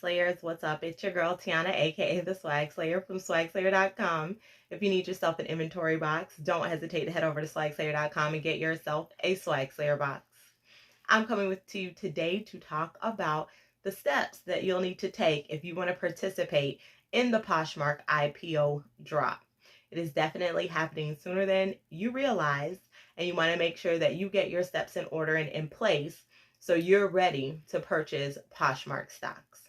Slayers. What's up? It's your girl Tiana, aka the Swagslayer from Swagslayer.com. If you need yourself an inventory box, don't hesitate to head over to Swagslayer.com and get yourself a Swagslayer box. I'm coming to you today to talk about the steps that you'll need to take if you want to participate in the Poshmark IPO drop. It is definitely happening sooner than you realize, and you want to make sure that you get your steps in order and in place so you're ready to purchase Poshmark stocks.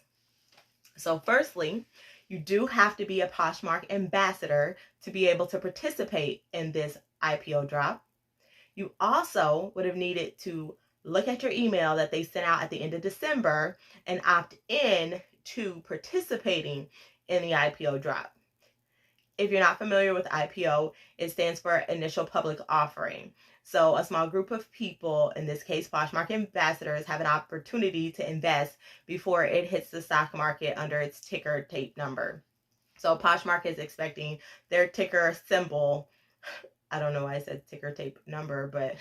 So firstly, you do have to be a Poshmark ambassador to be able to participate in this IPO drop. You also would have needed to look at your email that they sent out at the end of December and opt in to participating in the IPO drop. If you're not familiar with IPO, it stands for Initial Public Offering. So a small group of people, in this case Poshmark ambassadors, have an opportunity to invest before it hits the stock market under its ticker tape number. So Poshmark is expecting their ticker symbol, I don't know why I said ticker tape number, but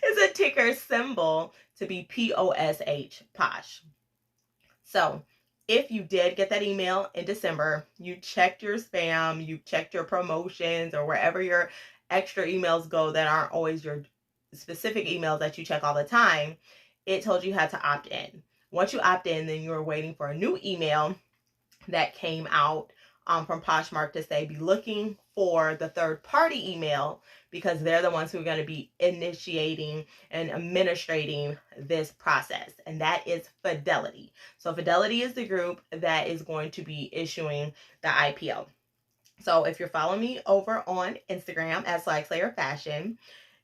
it's a ticker symbol, to be POSH, Posh. So if you did get that email in December, you checked your spam, you checked your promotions, or wherever your extra emails go that aren't always your specific emails that you check all the time, it told you had to opt in. Once you opt in, then you were waiting for a new email that came out from Poshmark to say, be looking for the third-party email, because they're the ones who are going to be initiating and administrating this process, and that is Fidelity. So Fidelity is the group that is going to be issuing the IPO. So if you're following me over on Instagram at Swagslayer Fashion,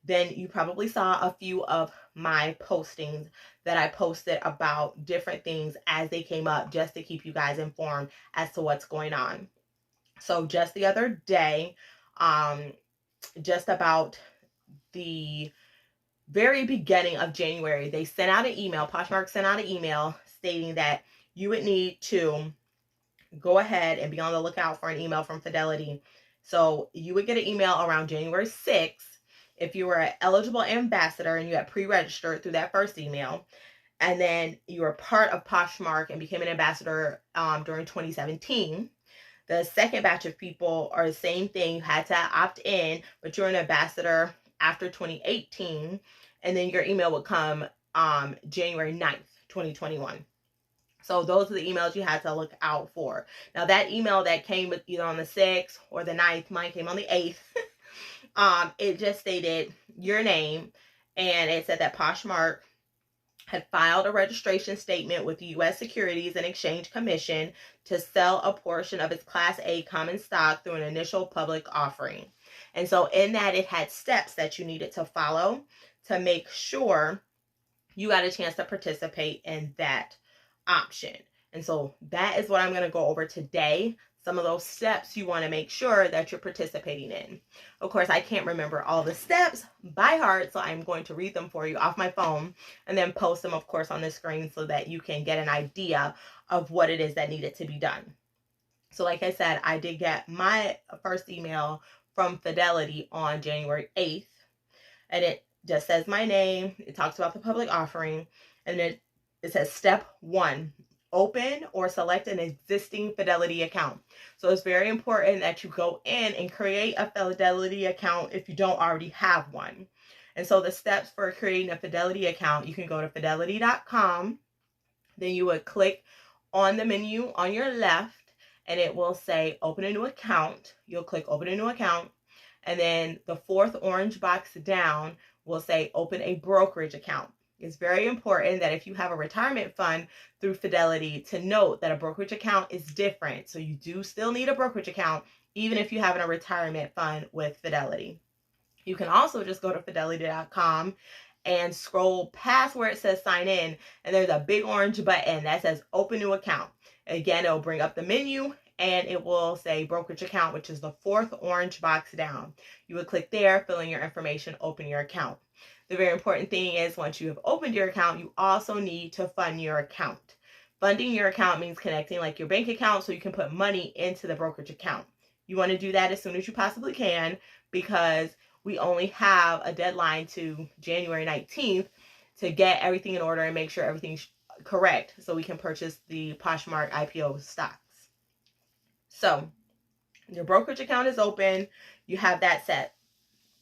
then you probably saw a few of my postings that I posted about different things as they came up, just to keep you guys informed as to what's going on. So just the other day, just about the very beginning of January, they sent out an email, Poshmark sent out an email stating that you would need to go ahead and be on the lookout for an email from Fidelity. So you would get an email around January 6th if you were an eligible ambassador and you had pre-registered through that first email, and then you were part of Poshmark and became an ambassador during 2017. The second batch of people are the same thing. You had to opt in, but you're an ambassador after 2018, and then your email would come January 9th, 2021. So those are the emails you had to look out for. Now that email that came either on the 6th or the 9th, mine came on the 8th, it just stated your name, and it said that Poshmark had filed a registration statement with the U.S. Securities and Exchange Commission to sell a portion of its Class A common stock through an initial public offering. And so in that, it had steps that you needed to follow to make sure you got a chance to participate in that option. And so that is what I'm going to go over today. Some of those steps you want to make sure that you're participating in. Of course, I can't remember all the steps by heart, so I'm going to read them for you off my phone and then post them, of course, on the screen so that you can get an idea of what it is that needed to be done. So like I said, I did get my first email from Fidelity on January 8th, and it just says my name. It talks about the public offering, and it says step 1. Open or select an existing Fidelity account. So it's very important that you go in and create a Fidelity account if you don't already have one. And so the steps for creating a Fidelity account, you can go to fidelity.com. Then you would click on the menu on your left, and it will say open a new account. You'll click open a new account. And then the fourth orange box down will say open a brokerage account. It's very important that if you have a retirement fund through Fidelity, to note that a brokerage account is different. So you do still need a brokerage account, even if you have a retirement fund with Fidelity. You can also just go to fidelity.com and scroll past where it says sign in, and there's a big orange button that says open new account. Again, it'll bring up the menu, and it will say brokerage account, which is the fourth orange box down. You would click there, fill in your information, open your account. The very important thing is once you have opened your account, you also need to fund your account. Funding your account means connecting like your bank account so you can put money into the brokerage account. You want to do that as soon as you possibly can, because we only have a deadline to January 19th to get everything in order and make sure everything's correct so we can purchase the Poshmark IPO stocks. So your brokerage account is open. You have that set.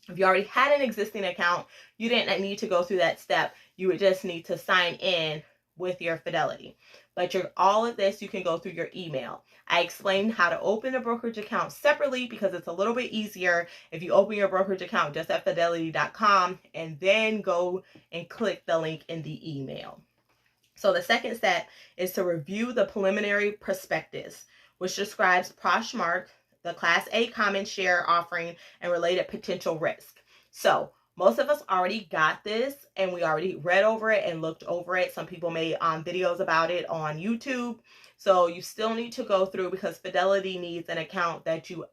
If you already had an existing account, you didn't need to go through that step. You would just need to sign in with your Fidelity. But all of this, you can go through your email. I explained how to open a brokerage account separately because it's a little bit easier if you open your brokerage account just at fidelity.com and then go and click the link in the email. So the second step is to review the preliminary prospectus, which describes Poshmark, the Class A common share offering, and related potential risk. So most of us already got this and we already read over it and looked over it. Some people made videos about it on YouTube. So you still need to go through because Fidelity needs an account that you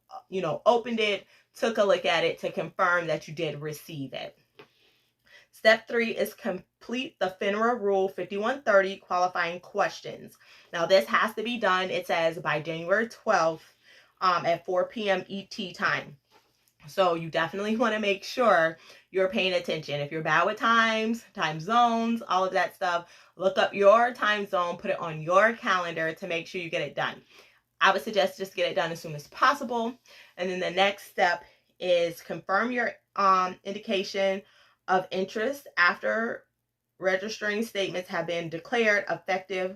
opened it, took a look at it to confirm that you did receive it. Step 3 is complete the FINRA Rule 5130 qualifying questions. Now this has to be done, it says, by January 12th at 4 p.m. ET time. So you definitely want to make sure you're paying attention. If you're bad with times, time zones, all of that stuff, look up your time zone, put it on your calendar to make sure you get it done. I would suggest just get it done as soon as possible. And then the next step is confirm your indication of interest after registering statements have been declared effective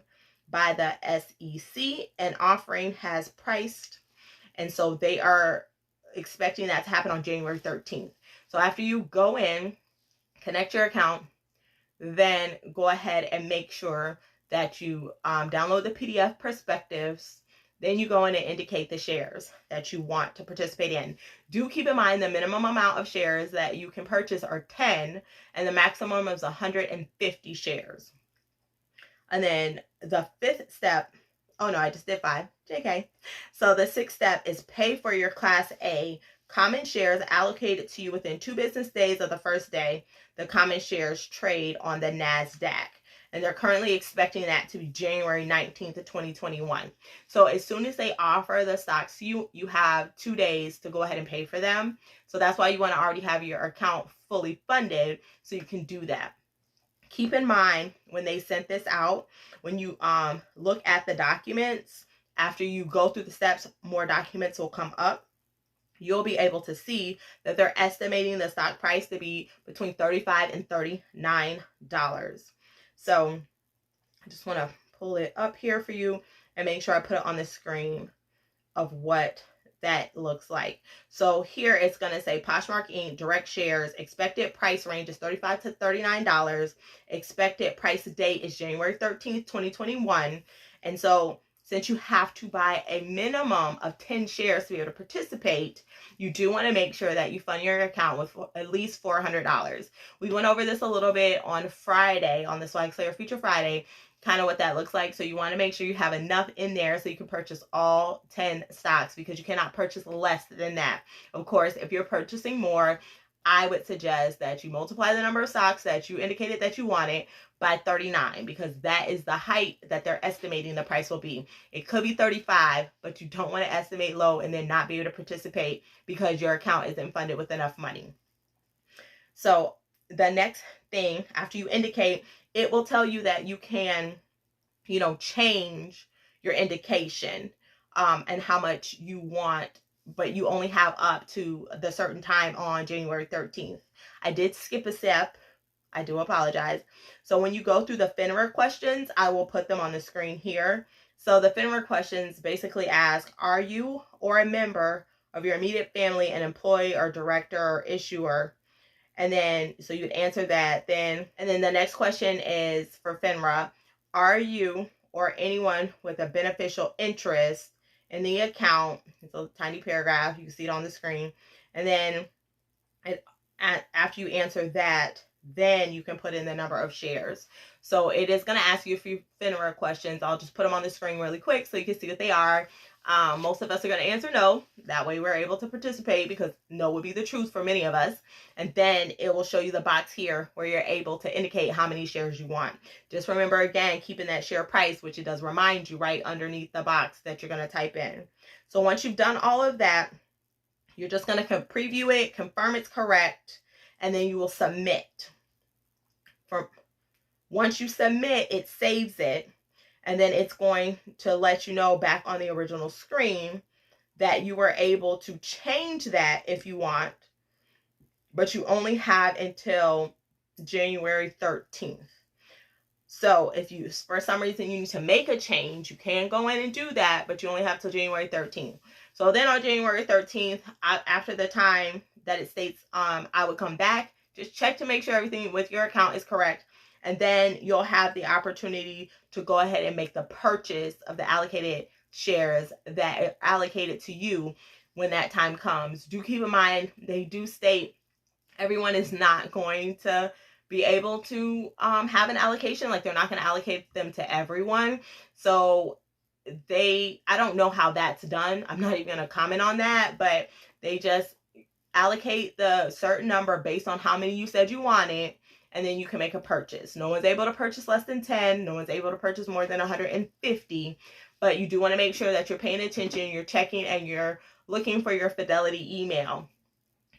by the SEC and offering has priced. And so they are expecting that to happen on January 13th. So after you go in, connect your account, then go ahead and make sure that you download the PDF perspectives. Then you go in and indicate the shares that you want to participate in. Do keep in mind the minimum amount of shares that you can purchase are 10 and the maximum is 150 shares. And then the fifth step, oh no, I just did 5, JK. So the sixth step is pay for your Class A common shares allocated to you within 2 business days of the first day the common shares trade on the NASDAQ. And they're currently expecting that to be January 19th of 2021. So as soon as they offer the stocks to you, you have 2 days to go ahead and pay for them. So that's why you want to already have your account fully funded so you can do that. Keep in mind when they sent this out, when you look at the documents, after you go through the steps, more documents will come up. You'll be able to see that they're estimating the stock price to be between $35 and $39. So I just want to pull it up here for you and make sure I put it on the screen of what that looks like. So here it's going to say Poshmark Inc. direct shares, expected price range is $35 to $39. Expected price date is January 13th, 2021. And so since you have to buy a minimum of 10 shares to be able to participate, you do want to make sure that you fund your account with at least $400. We went over this a little bit on Friday, on the Swagslayer Feature Friday, kind of what that looks like. So you want to make sure you have enough in there so you can purchase all 10 stocks because you cannot purchase less than that. Of course, if you're purchasing more, I would suggest that you multiply the number of stocks that you indicated that you wanted by 39 because that is the height that they're estimating the price will be. It could be 35, but you don't want to estimate low and then not be able to participate because your account isn't funded with enough money. So the next thing, after you indicate, it will tell you that you can, change your indication and how much you want, but you only have up to the certain time on January 13th. I did skip a step. I do apologize. So when you go through the FINRA questions, I will put them on the screen here. So the FINRA questions basically ask, are you or a member of your immediate family an employee or director or issuer? And then, so you would answer that then. And then the next question is for FINRA, are you or anyone with a beneficial interest in the account? It's a tiny paragraph. You can see it on the screen. And then after you answer that, then you can put in the number of shares. So it is going to ask you a few FINRA questions. I'll just put them on the screen really quick so you can see what they are. Most of us are going to answer no. That way we're able to participate because no would be the truth for many of us. And then it will show you the box here where you're able to indicate how many shares you want. Just remember, again, keeping that share price, which it does remind you right underneath the box that you're going to type in. So once you've done all of that, you're just going to preview it, confirm it's correct, and then you will submit. Once you submit, it saves it, and then it's going to let you know back on the original screen that you were able to change that if you want, but you only have until January 13th. So if you, for some reason, you need to make a change, you can go in and do that, but you only have till January 13th. So then on January 13th, after the time that it states, I would come back, just check to make sure everything with your account is correct. And then you'll have the opportunity to go ahead and make the purchase of the allocated shares that are allocated to you when that time comes. Do keep in mind, they do state everyone is not going to be able to have an allocation. Like, they're not going to allocate them to everyone. So I don't know how that's done. I'm not even going to comment on that, but they just allocate the certain number based on how many you said you wanted, and then you can make a purchase. No one's able to purchase less than 10. No one's able to purchase more than 150, but you do want to make sure that you're paying attention, you're checking, and you're looking for your Fidelity email.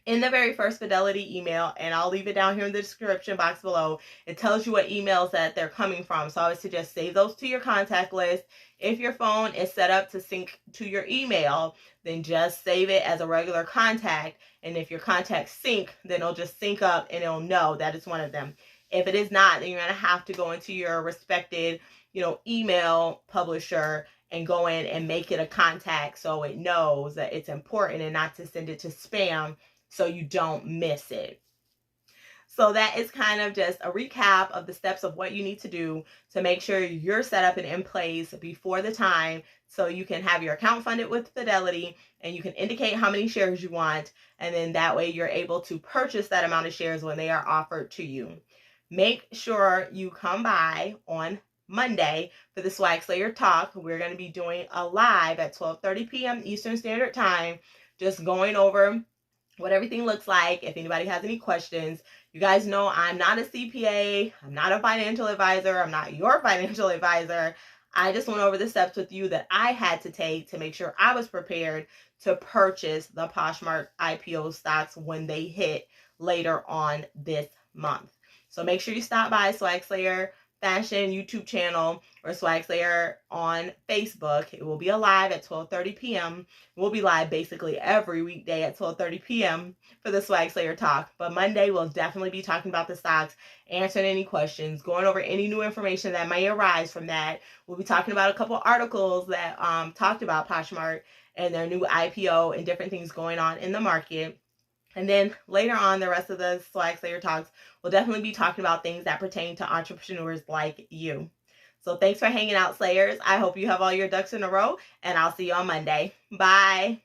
In the very first Fidelity email, and I'll leave it down here in the description box below, it tells you what emails that they're coming from. So I would suggest save those to your contact list. If your phone is set up to sync to your email, then just save it as a regular contact. And if your contacts sync, then it'll just sync up and it'll know that it's one of them. If it is not, then you're going to have to go into your respected, email publisher and go in and make it a contact so it knows that it's important and not to send it to spam, so you don't miss it. So that is kind of just a recap of the steps of what you need to do to make sure you're set up and in place before the time, so you can have your account funded with Fidelity and you can indicate how many shares you want, and then that way you're able to purchase that amount of shares when they are offered to you. Make sure you come by on Monday for the Swagslayer Talk. We're going to be doing a live at 12:30 p.m. Eastern Standard Time, just going over what everything looks like. If anybody has any questions, you guys know I'm not a CPA, I'm not a financial advisor, I'm not your financial advisor. I just went over the steps with you that I had to take to make sure I was prepared to purchase the Poshmark IPO stocks when they hit later on this month. So make sure you stop by Swagslayer Fashion YouTube channel or Swagslayer on Facebook. It will be live at 12:30 p.m. We'll be live basically every weekday at 12:30 p.m. for the Swagslayer Talk. But Monday, we'll definitely be talking about the stocks, answering any questions, going over any new information that may arise from that. We'll be talking about a couple articles that talked about Poshmark and their new IPO and different things going on in the market. And then later on, the rest of the Swagslayer Talks will definitely be talking about things that pertain to entrepreneurs like you. So thanks for hanging out, Slayers. I hope you have all your ducks in a row, and I'll see you on Monday. Bye.